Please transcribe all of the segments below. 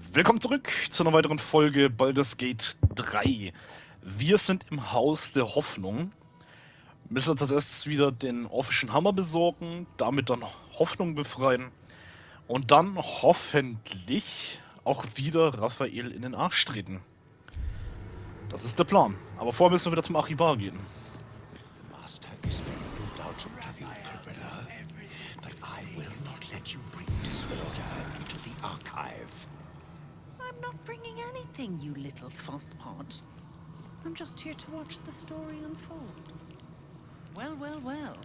Willkommen zurück zu einer weiteren Folge Baldurs Gate 3. Wir sind im Haus der Hoffnung. Müssen uns als erstes wieder den orphischen Hammer besorgen, damit dann Hoffnung befreien und dann hoffentlich auch wieder Raphael in den Arsch treten. Das ist der Plan. Aber vorher müssen wir wieder zum Archivar gehen. Master is very indulgent of you, Gorilla, but I will not let you bring disorder into the archive. I'm not bringing anything, you little fusspot. I'm just here to watch the story unfold. Well, well, well.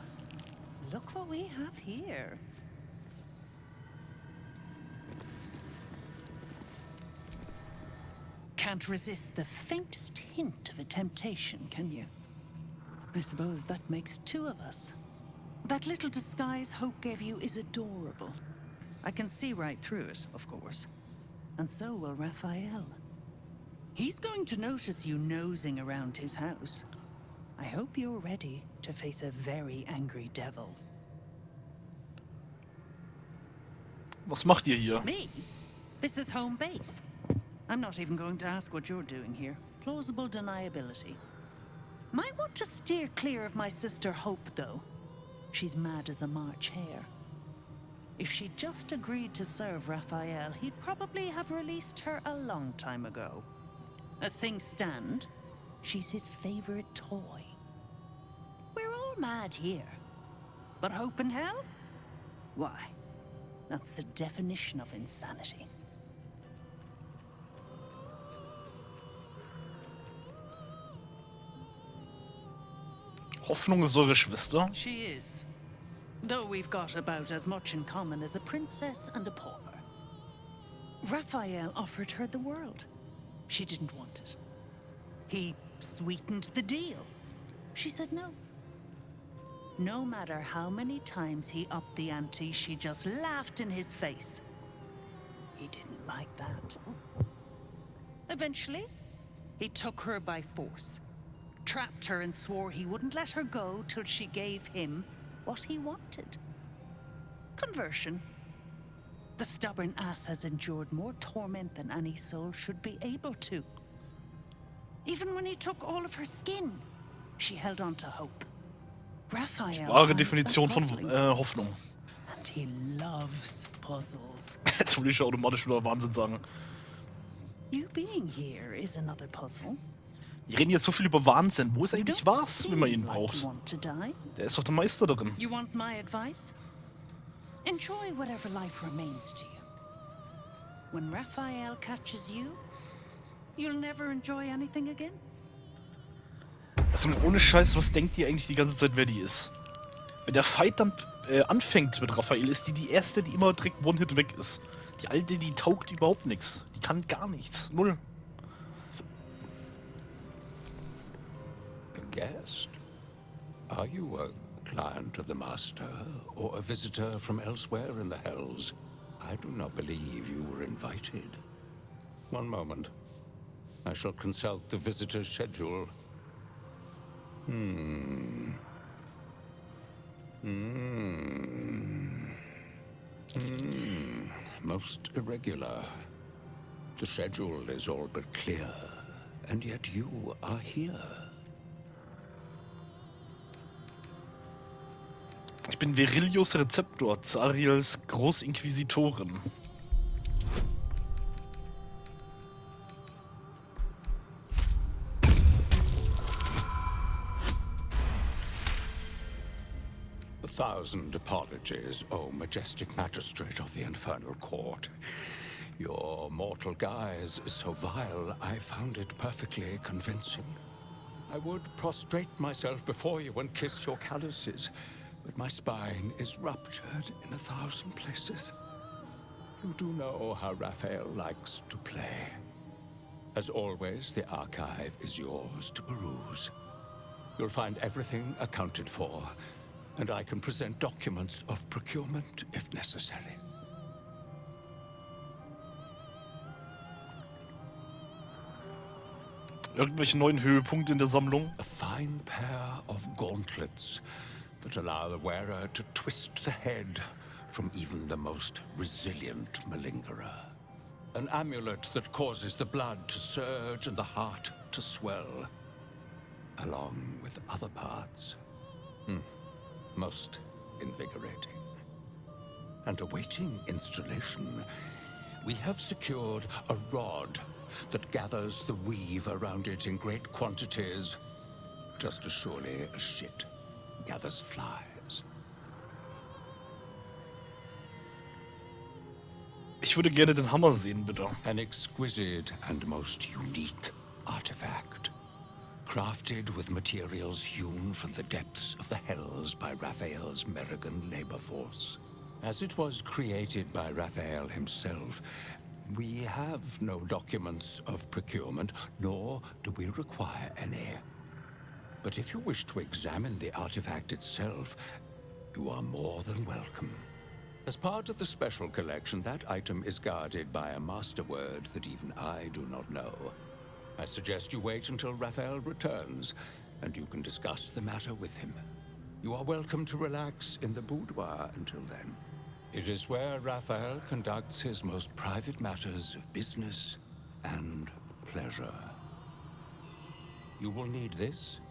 Look what we have here. Can't resist the faintest hint of a temptation, can you? I suppose that makes two of us. That little disguise Hope gave you is adorable. I can see right through it, of course. And so will Raphael. He's going to notice you nosing around his house. I hope you're ready to face a very angry devil. Was macht ihr hier? Me? This is home base. I'm not even going to ask what you're doing here. Plausible deniability. Might want to steer clear of my sister Hope, though. She's mad as a March hare. If she'd just agreed to serve Raphael, he'd probably have released her a long time ago. As things stand, she's his favorite toy. We're all mad here. But Hope and hell? Why, that's the definition of insanity. Hoffnung ist eure Schwester? She is. Though we've got about as much in common as a princess and a pauper. Raphael offered her the world. She didn't want it. He sweetened the deal. She said no. No matter how many times he upped the ante, she just laughed in his face. He didn't like that. Eventually, he took her by force. Trapped her and swore he wouldn't let her go till she gave him what he wanted. Conversion. The stubborn ass has endured more torment than any soul should be able to. Even when he took all of her skin, she held on to hope. Raphael Wahre finds Definition that von puzzling. Hoffnung. And he loves puzzles. Jetzt will ich automatisch wieder Wahnsinn sagen. You being here is another puzzle. Wir reden jetzt so viel über Wahnsinn. Wo ist You eigentlich don't was, wenn man ihn seem like you braucht? want to die. Der ist doch der Meister darin. You want my advice? Enjoy whatever life remains to you. When Raphael catches you, you'll never enjoy anything again. Also ohne Scheiß, was denkt ihr eigentlich die ganze Zeit, wer die ist? Wenn der Fight dann anfängt mit Raphael, ist die erste, die immer direkt One-Hit weg ist. Die alte, die taugt überhaupt nichts. Die kann gar nichts. Null. A guest? Are you a client of the Master, or a visitor from elsewhere in the Hells? I do not believe you were invited. One moment. I shall consult the visitor's schedule. Most irregular. The schedule is all but clear, and yet you are here. Ich bin Verilius Rezeptor, Zariels Großinquisitorin. A thousand apologies, O majestic magistrate of the infernal court. Your mortal guise is so vile, I found it perfectly convincing. I would prostrate myself before you and kiss your calluses, but my spine is ruptured in 1,000 places. You do know how Raphael likes to play. As always, the archive is yours to peruse. You'll find everything accounted for, and I can present documents of procurement if necessary. Irgendwelche neuen Höhepunkte in der Sammlung? A fine pair of gauntlets that allow the wearer to twist the head from even the most resilient malingerer. An amulet that causes the blood to surge and the heart to swell, along with other parts. Most invigorating. And awaiting installation, we have secured a rod that gathers the weave around it in great quantities, just as surely as shit gathers flies. Ich würde gerne den Hammer sehen, bitte. An exquisite and most unique artifact, crafted with materials hewn from the depths of the hells by Raphael's Merrigan labor force. As it was created by Raphael himself, we have no documents of procurement, nor do we require any. But if you wish to examine the artifact itself, you are more than welcome. As part of the special collection, that item is guarded by a master word that even I do not know. I suggest you wait until Raphael returns, and you can discuss the matter with him. You are welcome to relax in the boudoir until then. It is where Raphael conducts his most private matters of business and pleasure. You will need this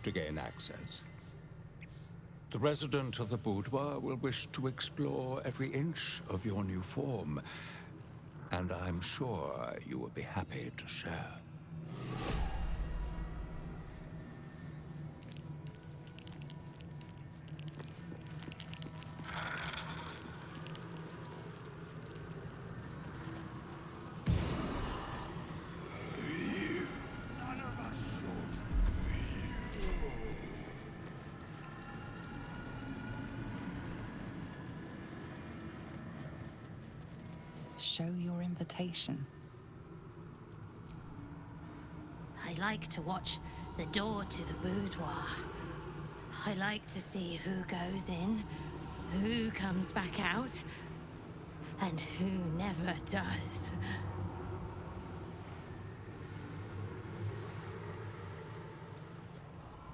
to gain access. The resident of the boudoir will wish to explore every inch of your new form, and I'm sure you will be happy to share. Show your invitation. I like to watch the door to the boudoir. I like to see who goes in, who comes back out, and who never does.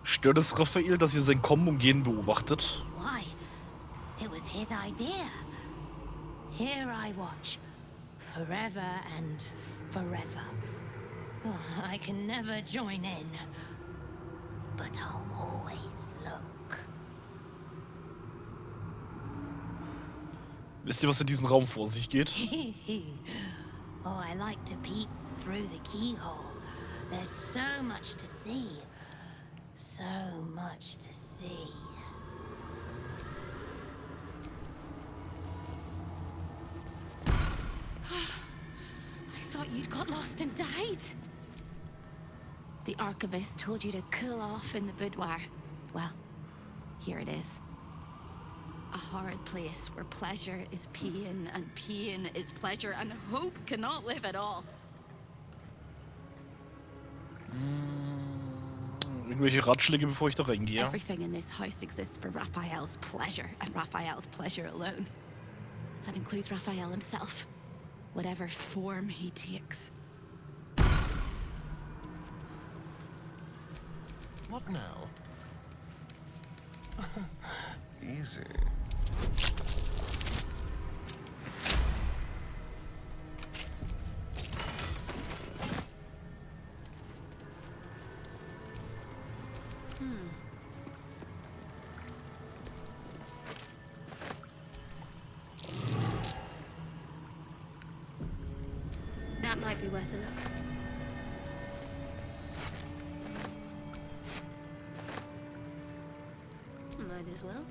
Stört es Raphael, dass ihr sein Kommen und Gehen beobachtet? Why? It was his idea. Here I watch, forever and forever. Oh, I can never join in, but I'll always look. Wisst ihr, was in diesem Raum vor sich geht? Oh, I like to peep through the keyhole. There's so much to see. So much to see. I thought you'd got lost and died. The archivist told you to cool off in the boudoir. Well, here it is. A horrid place where pleasure is pain and pain is pleasure and hope cannot live at all. Irgendwelche Ratschläge, bevor ich da reingehe? Everything in this house exists for Raphael's pleasure and Raphael's pleasure alone. That includes Raphael himself, whatever form he takes. What now? Easy. That might be worth a look. Might as well.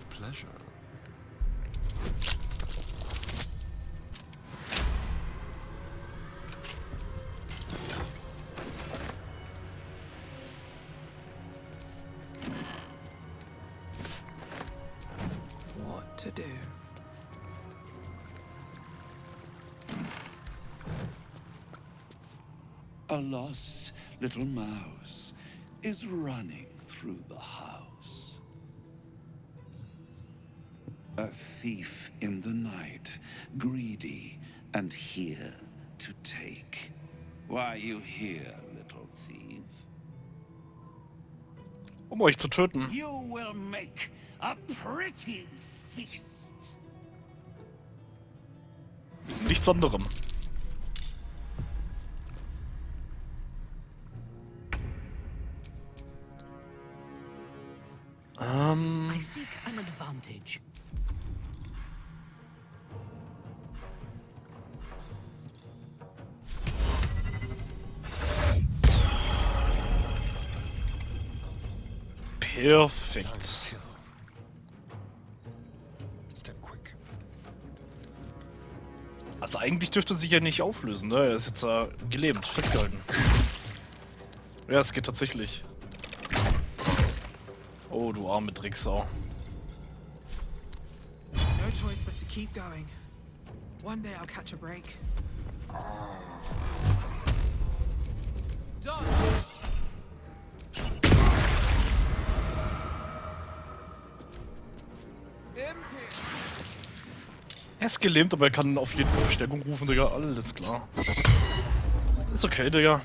Pleasure. to do. A lost little mouse is running through the house. A thief in the night, greedy and here to take. Why are you here, little thief? Um euch zu töten. You will make a pretty feast. Nichts anderem. I seek an advantage. Perfekt. Step quick. Also eigentlich dürfte sich ja nicht auflösen, ne? Er ist jetzt gelähmt, festgehalten. Ja, es geht tatsächlich. Oh, du arme Drecksau. No choice but to keep going. One day I'll catch a break. Done. Er ist gelähmt, aber er kann auf jeden Fall Verstärkung rufen, Digga. Alles klar. Ist okay, Digga.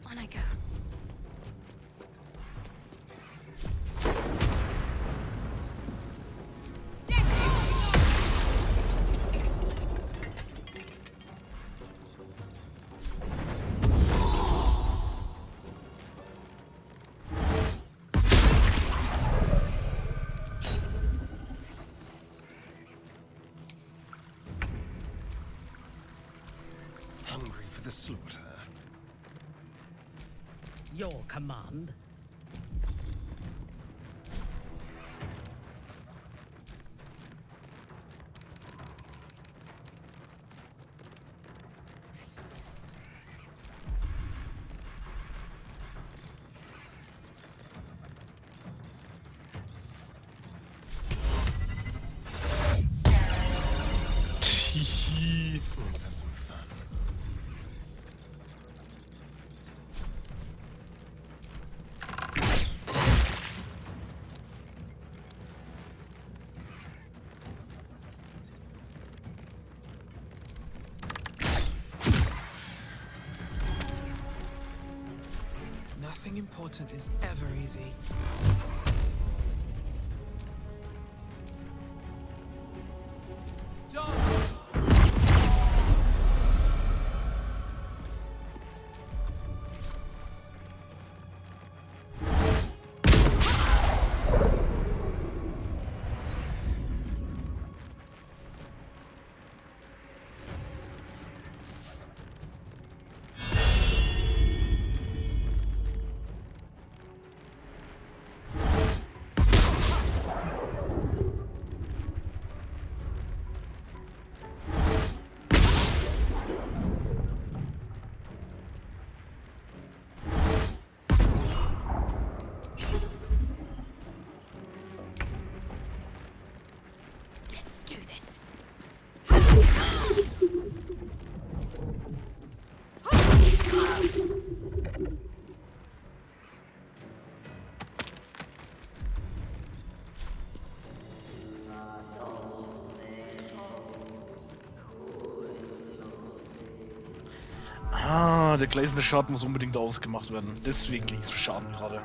On I go. Hungry for the slaughter. Your command. Let's have some fun. Nothing important is ever easy. Let's do this. Ah, der gleißende Schaden muss unbedingt ausgemacht werden. Deswegen krieg ich so Schaden gerade.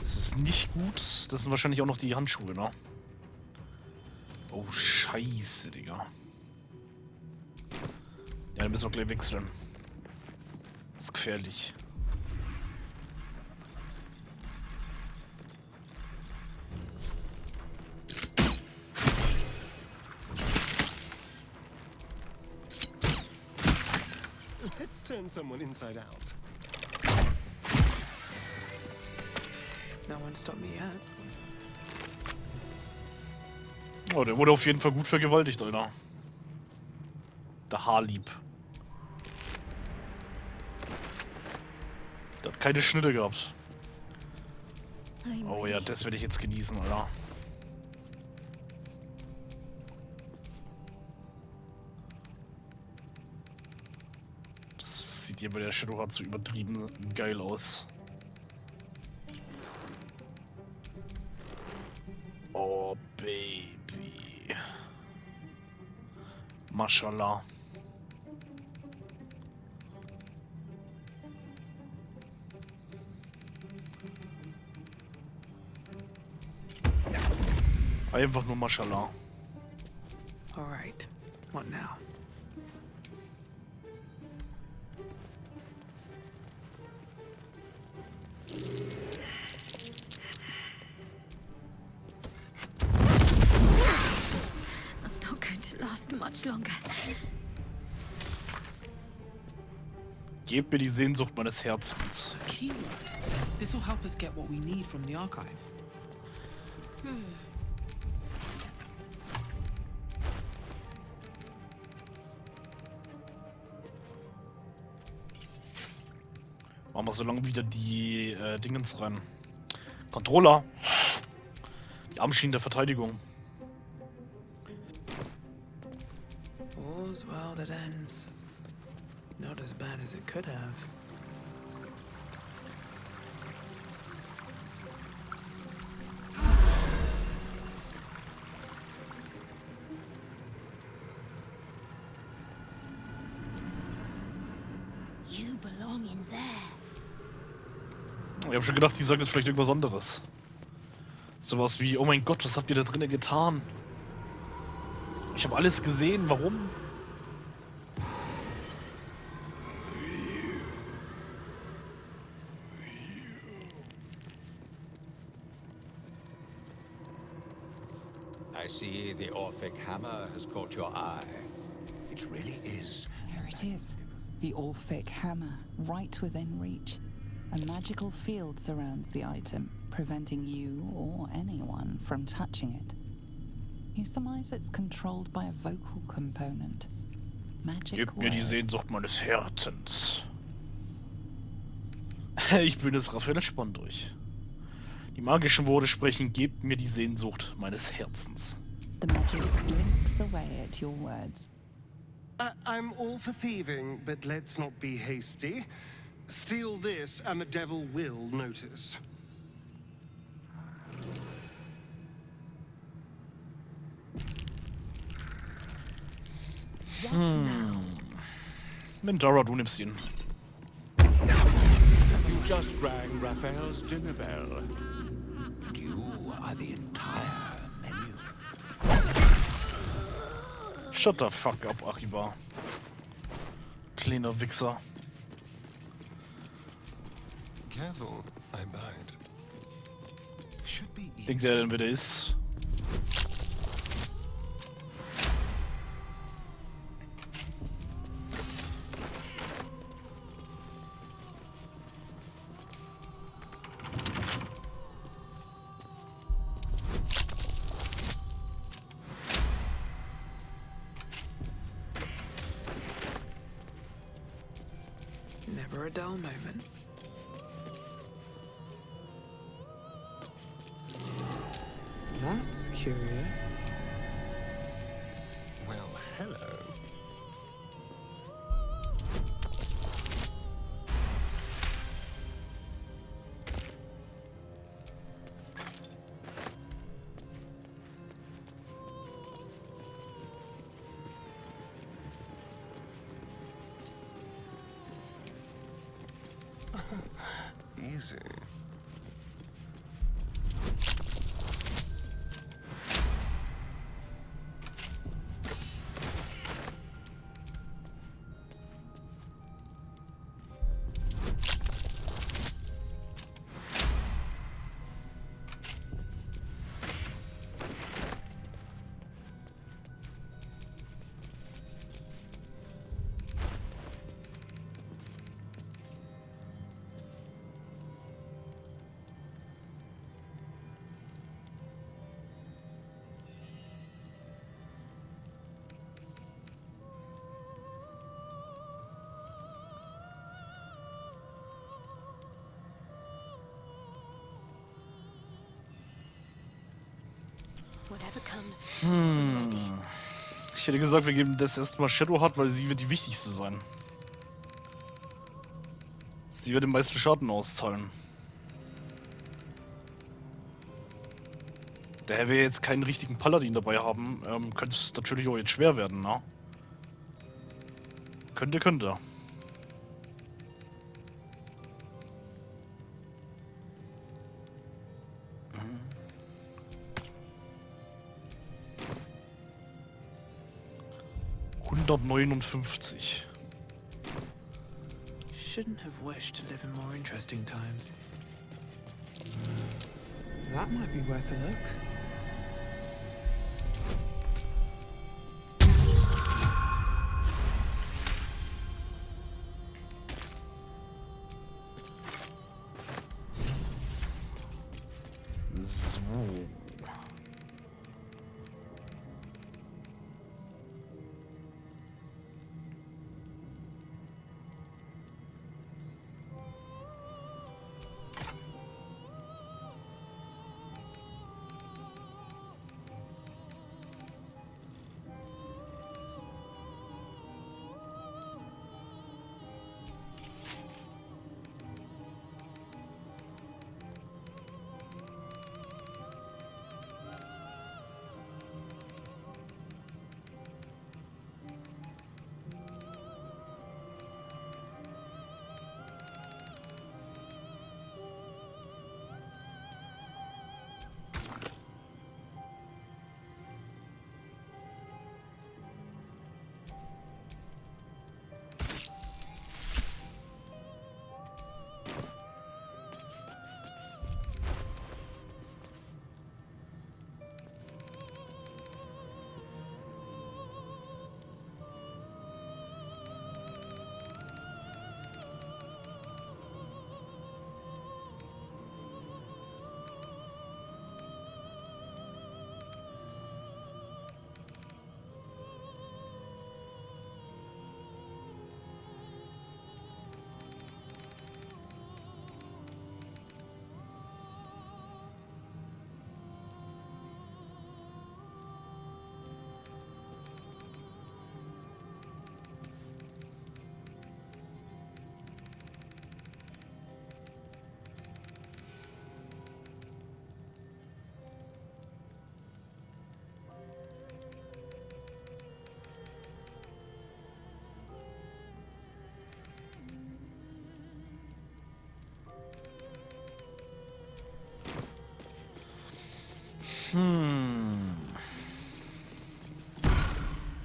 Das ist nicht gut. Das sind wahrscheinlich auch noch die Handschuhe, ne? Oh, Scheiße. Scheiße, Digga. Ja, dann müssen wir gleich wechseln. Das ist gefährlich. Let's turn someone inside out. No one stopped me yet. Oh, der wurde auf jeden Fall gut vergewaltigt, Alter. Der Haarlieb. Der hat keine Schnitte gehabt. Oh ja, das werde ich jetzt genießen, Alter. Das sieht hier bei der Shadowheart so übertrieben geil aus. Oh, Baby. Mashallah. Einfach nur Mashallah. All right. What now? I'm not going to last much longer. Gebt mir die Sehnsucht meines Herzens. Keyword. This will help us get what we need from the archive. Machen wir so lange wieder die Dingens rein. Controller. Die Armschienen der Verteidigung. All's well that ends. Not as bad as it could have. You belong in there. Ich habe schon gedacht, die sagt jetzt vielleicht irgendwas anderes. Sowas wie, oh mein Gott, was habt ihr da drinnen getan? Ich habe alles gesehen, warum? I see the Orphic hammer has caught your eye. It really is. Here it is. The Orphic hammer, right within reach. A magical field surrounds the item, preventing you or anyone from touching it. You surmise it's controlled by a vocal component. Magic Gebt mir die words. Sehnsucht meines Herzens. Ich bin jetzt Raphael entspannt durch. Die magischen Worte sprechen, gebt mir die Sehnsucht meines Herzens. The magic blinks away at your words. I'm all for thieving, but let's not be hasty. Steal this and the devil will notice. Mendara, du nimmst ihn. You just rang Raphael's dinner bell. And you are the entire menu. Shut the fuck up, Achiba. Kleiner Wichser. Careful, I bite. Should be easy. Denkt er denn, wer der ist? Never a dull moment. That's curious. Well, hello. Easy. Whatever comes. Ich hätte gesagt, wir geben das erstmal Shadowheart, weil sie wird die wichtigste sein. Sie wird den meisten Schaden auszahlen. Daher wir jetzt keinen richtigen Paladin dabei haben, könnte es natürlich auch jetzt schwer werden, ne? Könnte. 159. Shouldn't have wished to live in more interesting times. That might be worth a look. So.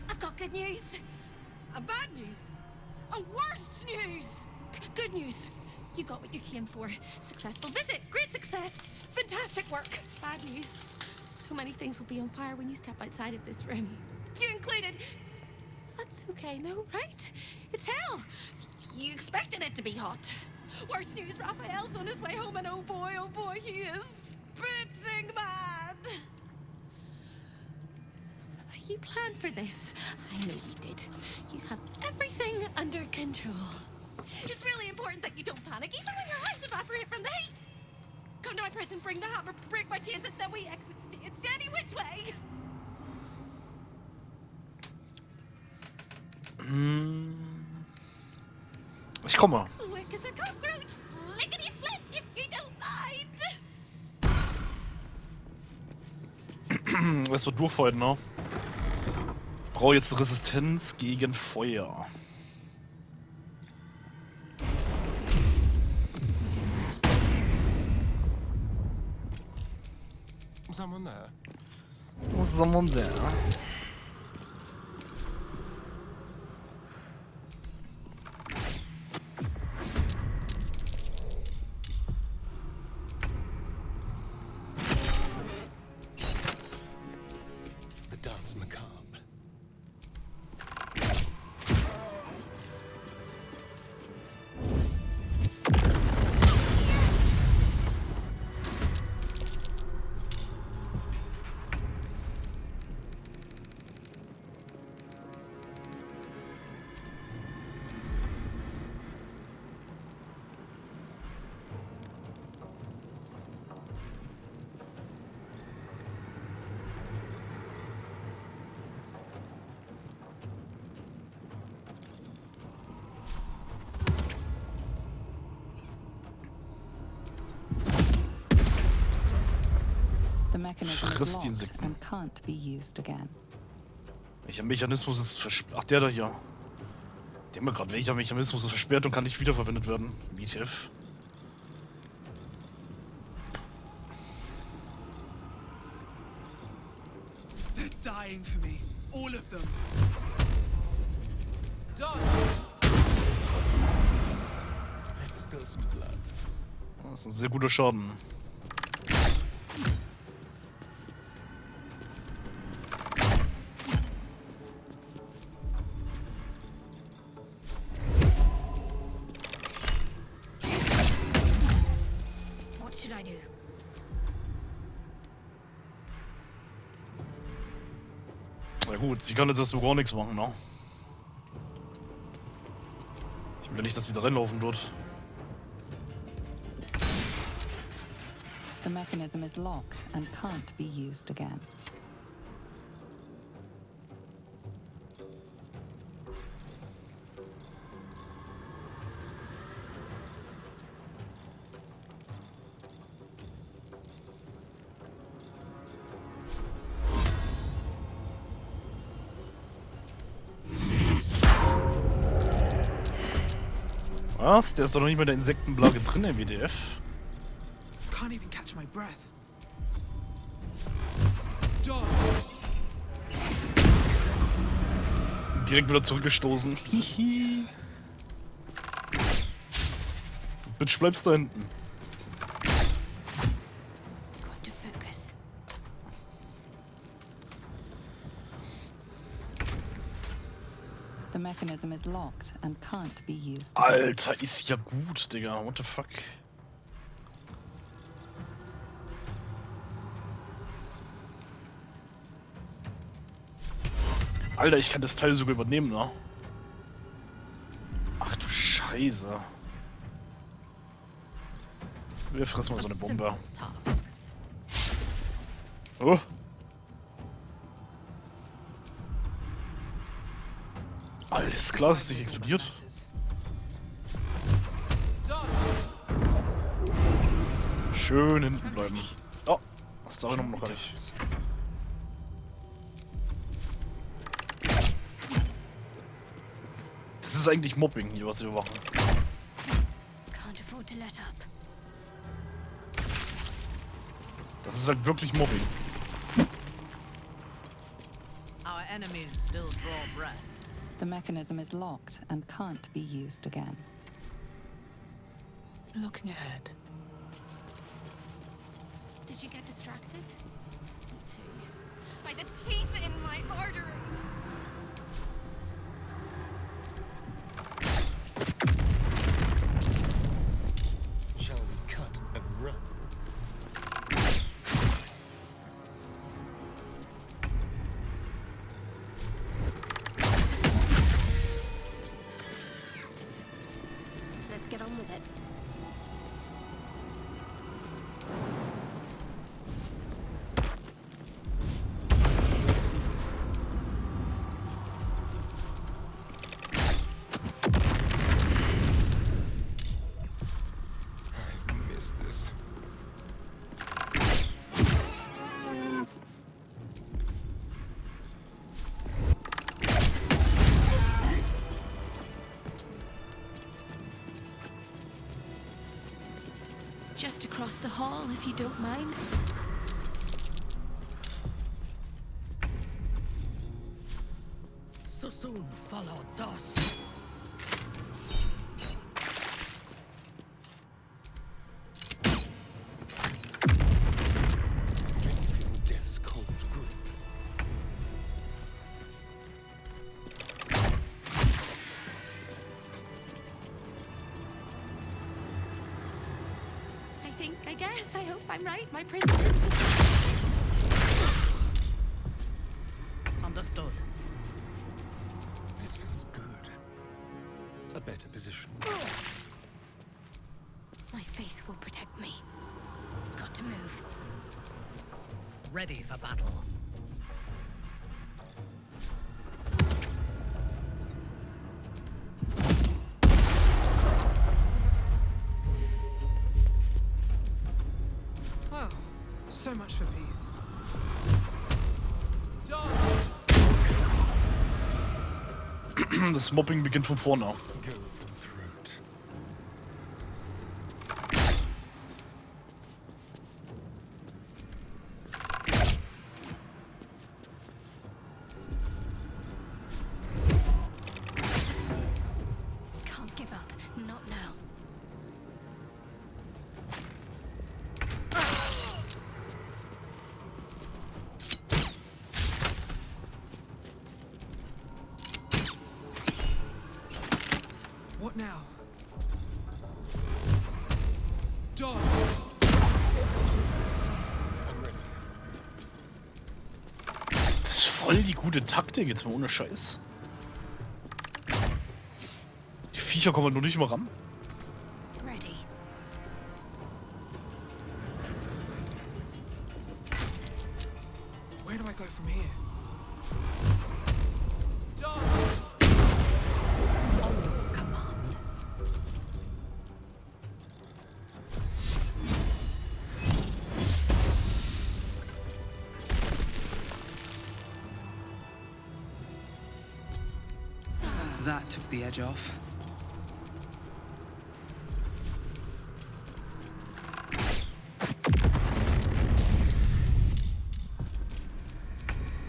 I've got good news. And bad news. And worst news. Good news. You got what you came for. Successful visit. Great success. Fantastic work. Bad news. So many things will be on fire when you step outside of this room. You included. That's okay, though, right? It's hell. You expected it to be hot. Worst news, Raphael's on his way home, and oh boy, he is spitting mad. You planned for this. I know you did. You have everything under control. It's really important that you don't panic, even when your eyes evaporate from the heat. Come to my prison, bring the hammer, break my chains, and then we exit stage any which way. Ich komme. Quick as a cockroach, lickety split if you don't mind. Es wird durchfallen, ne? Brauche jetzt Resistenz gegen Feuer. Someone there? Someone there. The dance macabre. The mechanism is Frisst die locked Insekten. and can't be used again. Welcher Mechanismus ist versperrt? Ach, der da hier. Der mir gerade, welcher Mechanismus ist versperrt und kann nicht wiederverwendet werden? WTF. They're dying for me. All of them. Dodge! Let's spill some blood. Das ist ein sehr guter Schaden. What should I do? Na gut, sie kann jetzt erstmal gar nichts machen, ne? Ich will ja nicht, dass sie da reinlaufen wird. The mechanism is locked and can't be used again. Was? Der ist doch noch nicht mal in der Insektenplage drin, im WTF. Can't even catch my breath. Dodge! Direkt wieder zurückgestoßen. Hihi. Bitch, bleibst da hinten. Got to focus. The mechanism is locked and can't be used. Alter, ist ja gut, Digga. What the fuck? Alter, ich kann das Teil sogar übernehmen, ne? Ach du Scheiße. Wir fressen mal so eine Bombe. Task. Oh. Alles klar, es ist nicht explodiert. Schön hinten bleiben. Oh, was darf ich noch gar nicht. Das ist eigentlich Mobbing hier, was wir machen. Can't afford to let up. Das ist halt wirklich Mobbing. Our enemies still draw breath. The mechanism is locked and can't be used again. Looking ahead. Did you get distracted? Me too. By the teeth in my arteries. Shall we cut and run? Let's get on with it. I've missed this. Just across the hall, if you don't mind. So soon follow dos. Feel death's cold grip. I guess, I hope I'm right. My prison is Understood. This feels good. A better position. My faith will protect me. Got to move. Ready for battle. So much for peace. Das Mobbing beginnt von vorne. Go for the throat. Can't give up. Not now. What now? Dodge! Das ist voll die gute Taktik, jetzt mal ohne Scheiß. Die Viecher kommen halt nur nicht mal ran. Ready. Where do I go from here? Command. That took the edge off.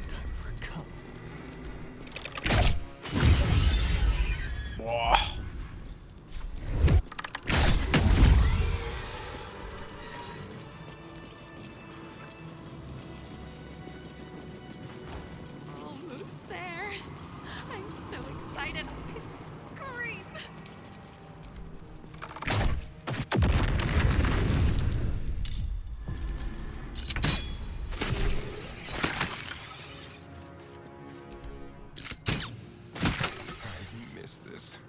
Time for a cup. Boah. Almost there. I'm so excited I could scream. I missed this.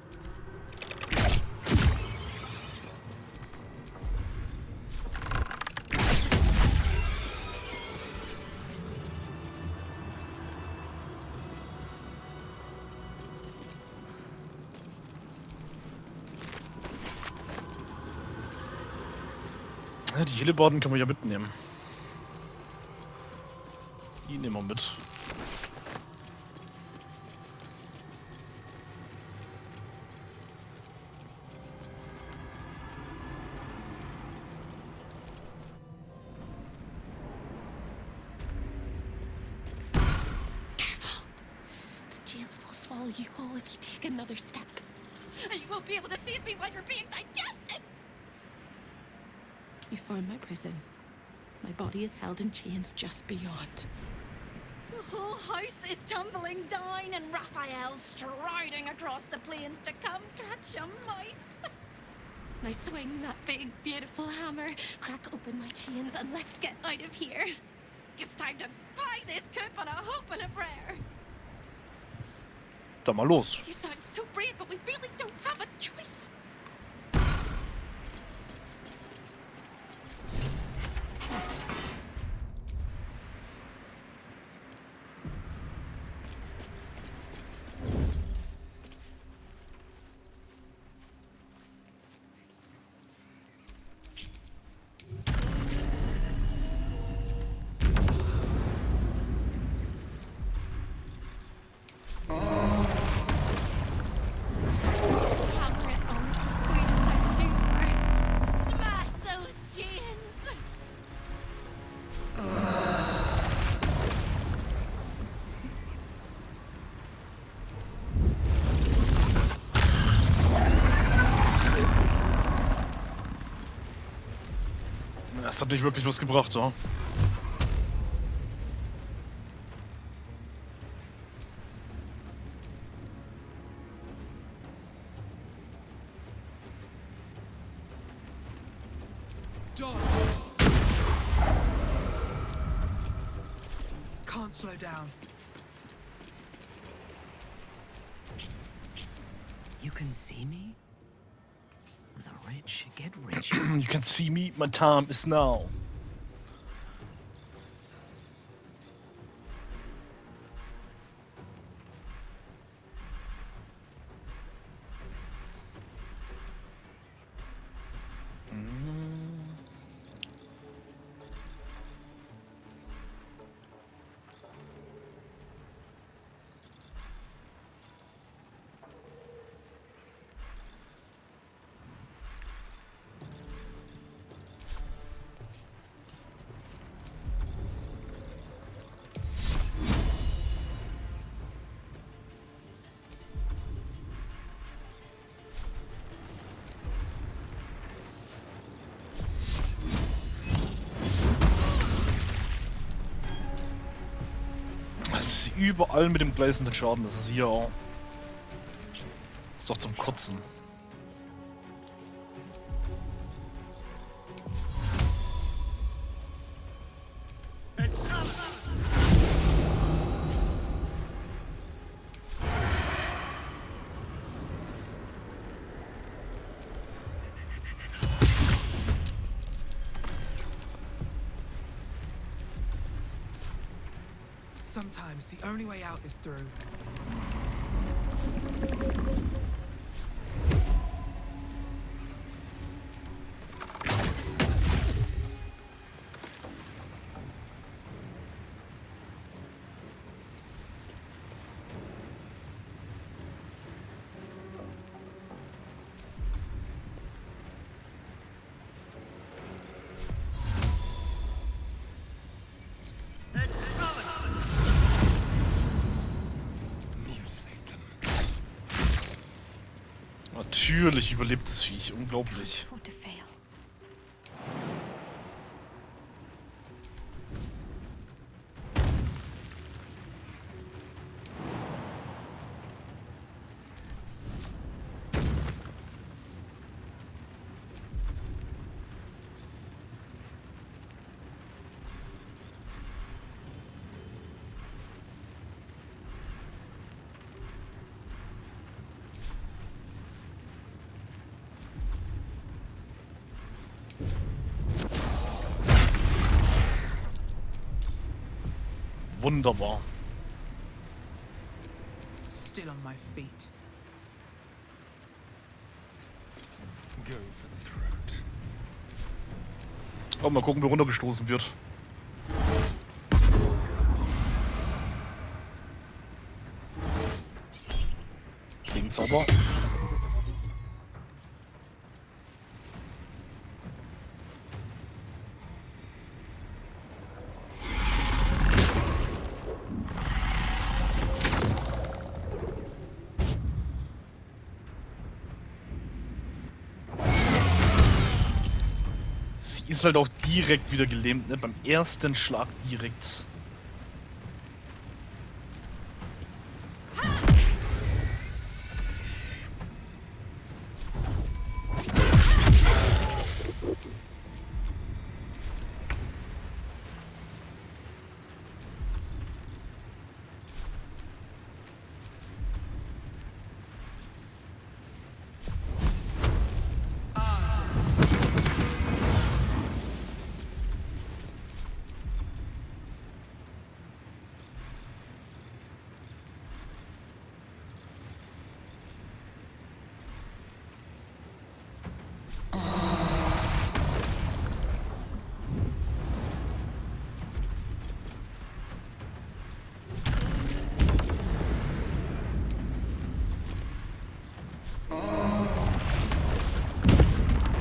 Ja, die Hellebarden kann man ja mitnehmen. Die nehmen wir mit. Careful. The jailer will swallow you whole if you take another step. And you won't be able to save me while you're being digested. You found my prison. My body is held in chains just beyond. The whole house is tumbling down and Raphael's striding across the plains to come catch a mouse. Now swing that big, beautiful hammer, crack open my chains, and let's get out of here. It's time to fly this coop on a hope and a prayer. Dann mal los. You sound so brave, but we really don't have a choice. Hammer is almost as sweet as that you are. Smash those chains! Das hat nicht wirklich was gebracht, so. Dodge! Can't slow down. You can see me? The rich get rich. You can see me, my time is now. Das ist überall mit dem gleißenden Schaden, das ist hier auch. Ist doch zum Kotzen. Sometimes the only way out is through. Natürlich überlebt das Viech, unglaublich. Wunderbar. Still on my feet. Go for the throat. Oh, mal gucken, wie runtergestoßen wird. Gegenzauber. Sie ist halt auch direkt wieder gelähmt, ne? Beim ersten Schlag direkt.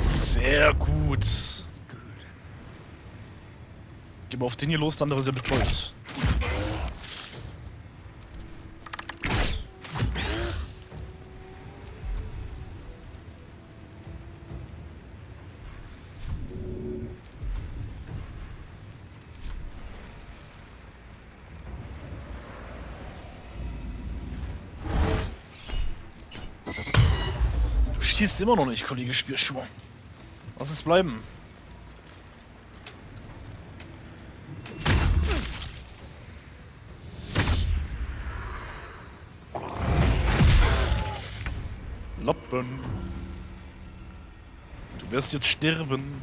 Sehr gut. Geh mal auf den hier los, der andere ist ja betreut. Du schießt immer noch nicht, Kollege Spielschuh. Lass es bleiben. Lappen. Du wirst jetzt sterben.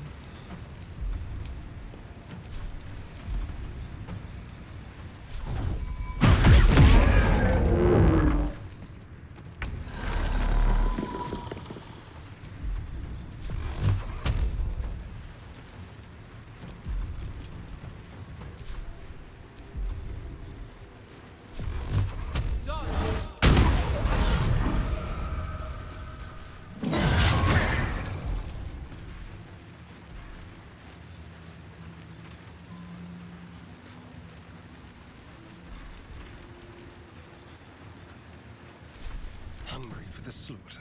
Hungry for the slaughter.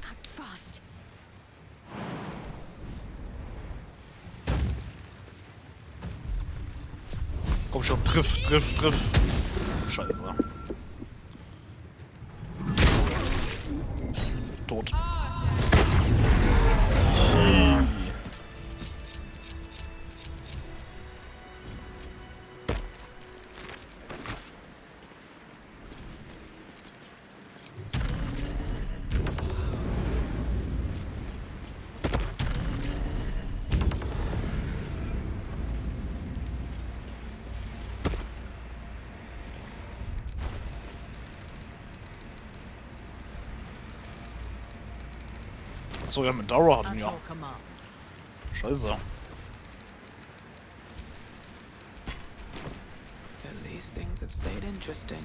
act fast. Komm schon, triff. Scheiße. Tot. So, ja, mit Dara hatten wir. Scheiße. At least things have stayed interesting.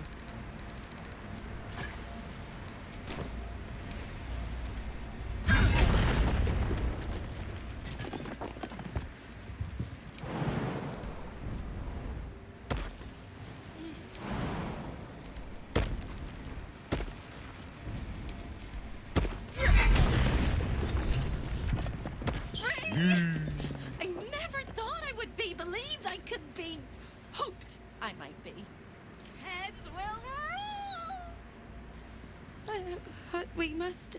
I never thought I would be believed. I could be hoped I might be. Heads will roll. But we must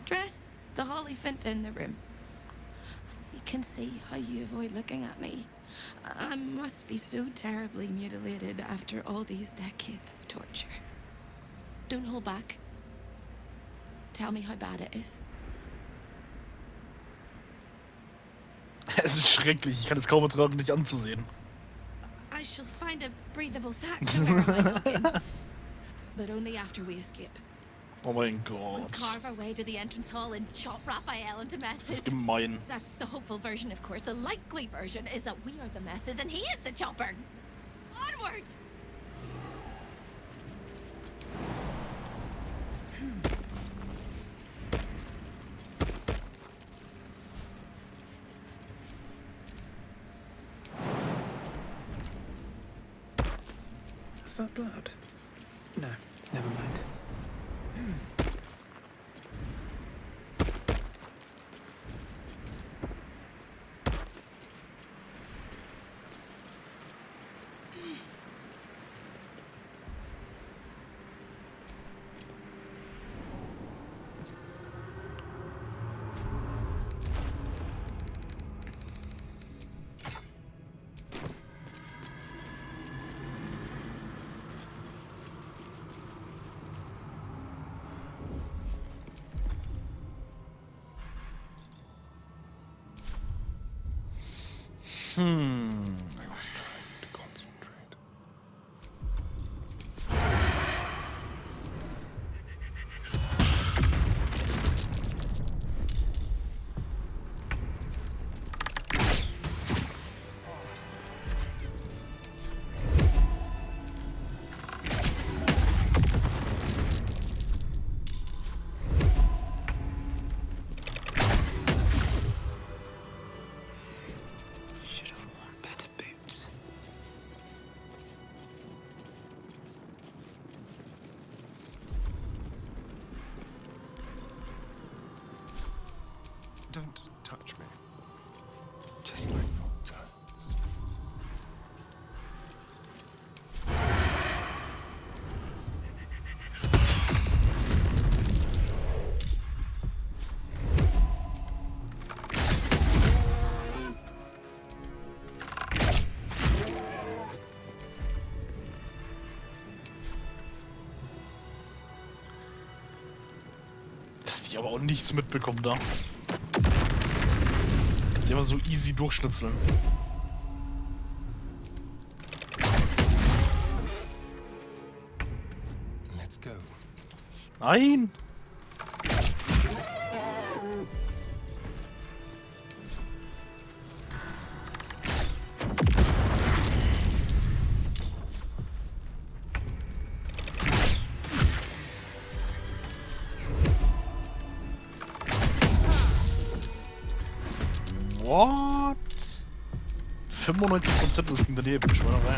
dress the Hollyphant in the room. I can see how you avoid looking at me. I must be so terribly mutilated after all these decades of torture. Don't hold back. Tell me how bad it is. Es ist schrecklich, ich kann es kaum ertragen, dich anzusehen. I shall find a breathable sack to wear on my noggin. But only after we escape. Oh mein We'll Gott. carve our way to the entrance hall and chop Raphael into Das messes. ist gemein. That's the hopeful version, of course. The likely version is that we are the messes and he is the chopper. Onward! Is that blood? No, never mind. I was trying to concentrate. Should have worn better boots. Don't touch me. Just like water. Dass die aber auch nichts mitbekommen da. Kannst du immer so easy durchschnitzeln. Let's go. Nein! What? 95% das ging daneben, Schweinerei.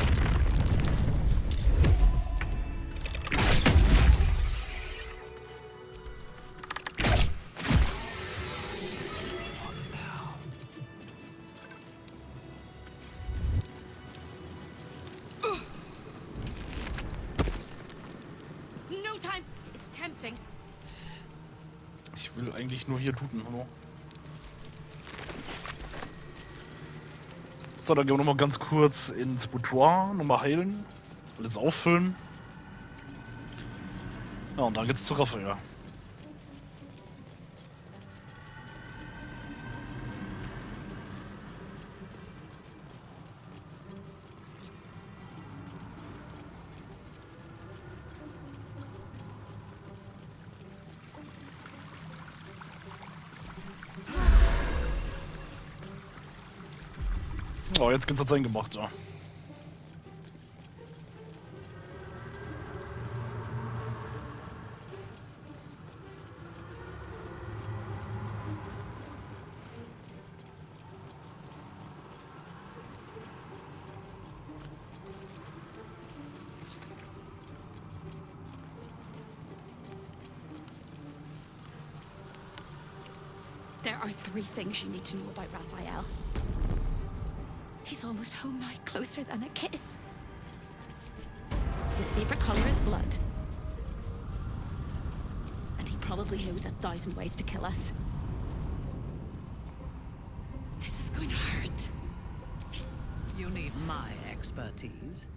tempting. Ich will eigentlich nur hier tuten, hallo. So, dann gehen wir nochmal ganz kurz ins Boudoir, nochmal heilen, alles auffüllen. Ja, und dann geht's zu Raffe, ja. Oh, jetzt geht's ans Eingemachte. Ja. There are 3 things you need to know about Raphael. He's almost home now, closer than a kiss. His favorite color is blood. And he probably knows 1,000 ways to kill us. This is going to hurt. You need my expertise.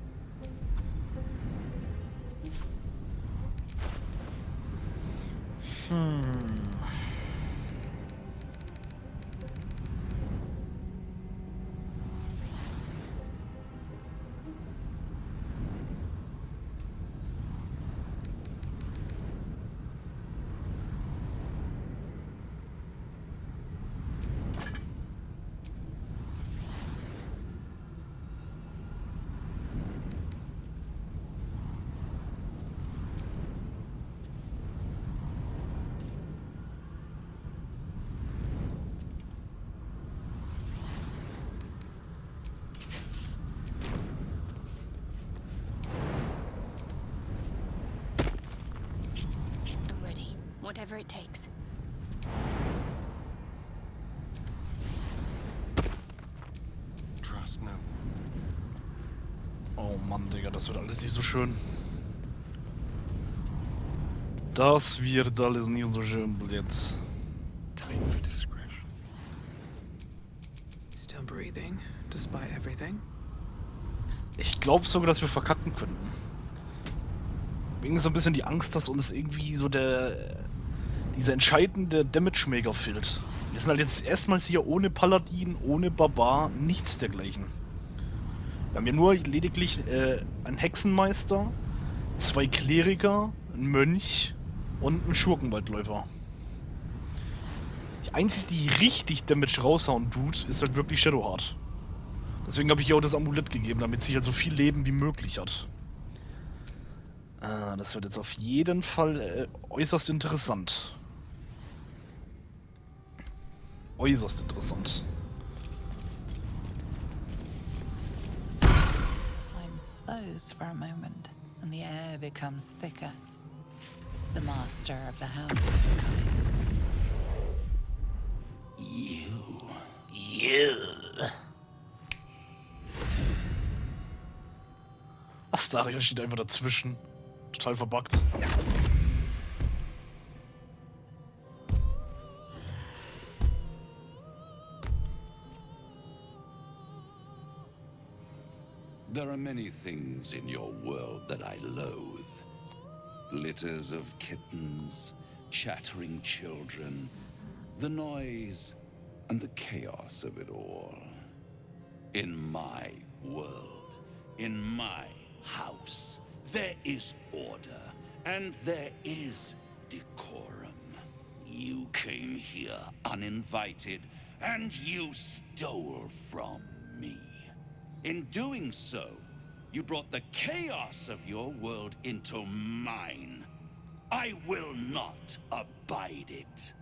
Whatever it takes. Trust no. Oh Mann, Digga, das wird alles nicht so schön. Das wird alles nicht so schön, blöd. Time for discretion. Still breathing, despite everything. Ich glaube sogar, dass wir verkacken könnten. Wegen so ein bisschen die Angst, dass uns irgendwie so dieser entscheidende Damage-Maker fehlt. Wir sind halt jetzt erstmals hier ohne Paladin, ohne Barbar, nichts dergleichen. Wir haben ja nur lediglich einen Hexenmeister, 2 Kleriker, einen Mönch und einen Schurkenwaldläufer. Die einzige, die richtig Damage raushauen tut, ist halt wirklich Shadowheart. Deswegen habe ich ihr auch das Amulett gegeben, damit sie halt so viel Leben wie möglich hat. Das wird jetzt auf jeden Fall äußerst interessant. Äußerst interessant. Time slows for a moment, and the air becomes thicker. The master of the house is coming. You. Astaria steht einfach dazwischen. Total verbuggt. There are many things in your world that I loathe. Litters of kittens, chattering children, the noise and the chaos of it all. In my world, in my house, there is order and there is decorum. You came here uninvited and you stole from me. In doing so, you brought the chaos of your world into mine. I will not abide it.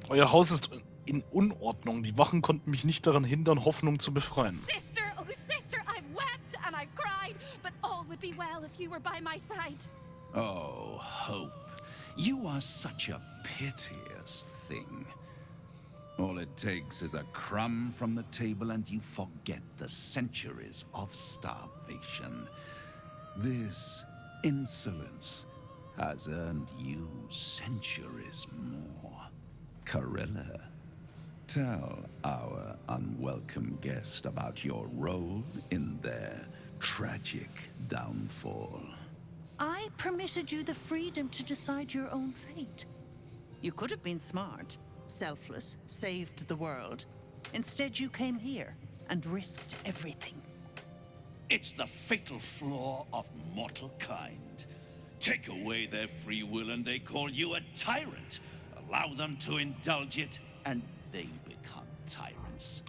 Euer Haus ist in Unordnung. Die Wachen konnten mich nicht daran hindern, Hoffnung zu befreien. Sister, oh sister, I've wept and I've cried, but all would be well if you were by my side. Oh, Hope, You are such a piteous thing. All it takes is a crumb from the table and you forget the centuries of starvation. This insolence has earned you centuries more. Corella, tell our unwelcome guest about your role in their tragic downfall. I permitted you the freedom to decide your own fate. You could have been smart, selfless, saved the world. Instead, you came here and risked everything. It's the fatal flaw of mortal kind. Take away their free will and they call you a tyrant. Allow them to indulge it and they become tyrants.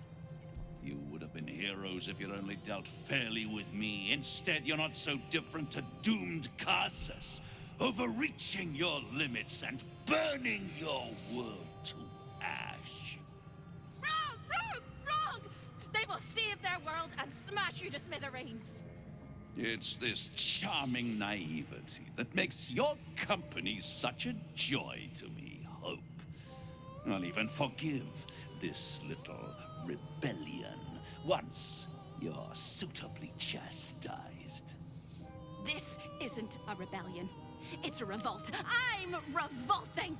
You would have been heroes if you'd only dealt fairly with me. Instead, you're not so different to doomed Carsus, overreaching your limits and burning your world to ash. Wrong! Wrong! Wrong! They will save their world and smash you to smithereens. It's this charming naivety that makes your company such a joy to me, Hope. I'll even forgive this little rebellion once you're suitably chastised. This isn't a rebellion. It's a revolt. I'm revolting!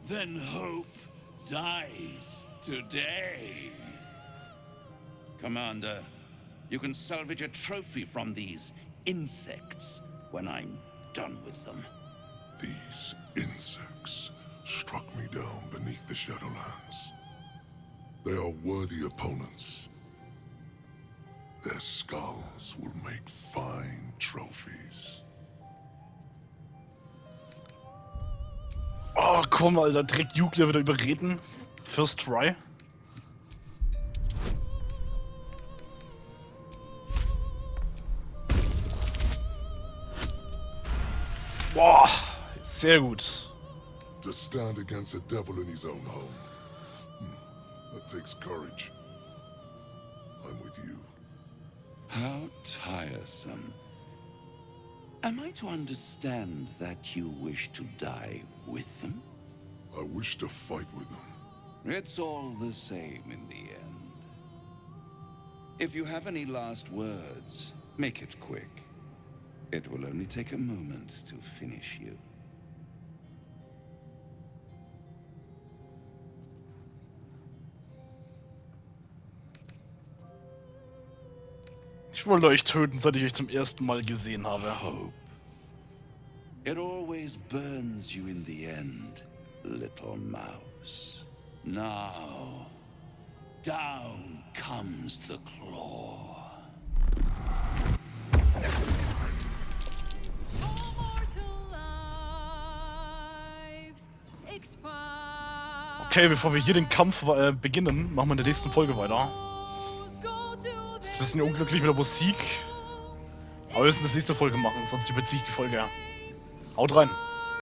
Then Hope dies today. Commander, you can salvage a trophy from these insects when I'm done with them. These insects struck me down beneath the Shadowlands. They are worthy opponents. Their skulls will make fine trophies. Oh, komm, Alter, direkt Jugler wieder überreden. First try. Boah, sehr gut. To stand against a devil in his own home. That takes courage. I'm with you. How tiresome. Am I to understand that you wish to die with them? I wish to fight with them. It's all the same in the end. If you have any last words, make it quick. It will only take a moment to finish you. Ich wollte euch töten, seit ich euch zum ersten Mal gesehen habe. Hope. It always burns you in the end, little mouse. Now, down comes the claw. Okay, bevor wir hier den Kampf beginnen, machen wir in der nächsten Folge weiter. Jetzt ist ein bisschen unglücklich mit der Musik. Aber wir müssen das nächste Folge machen, sonst überziehe ich die Folge. Haut rein!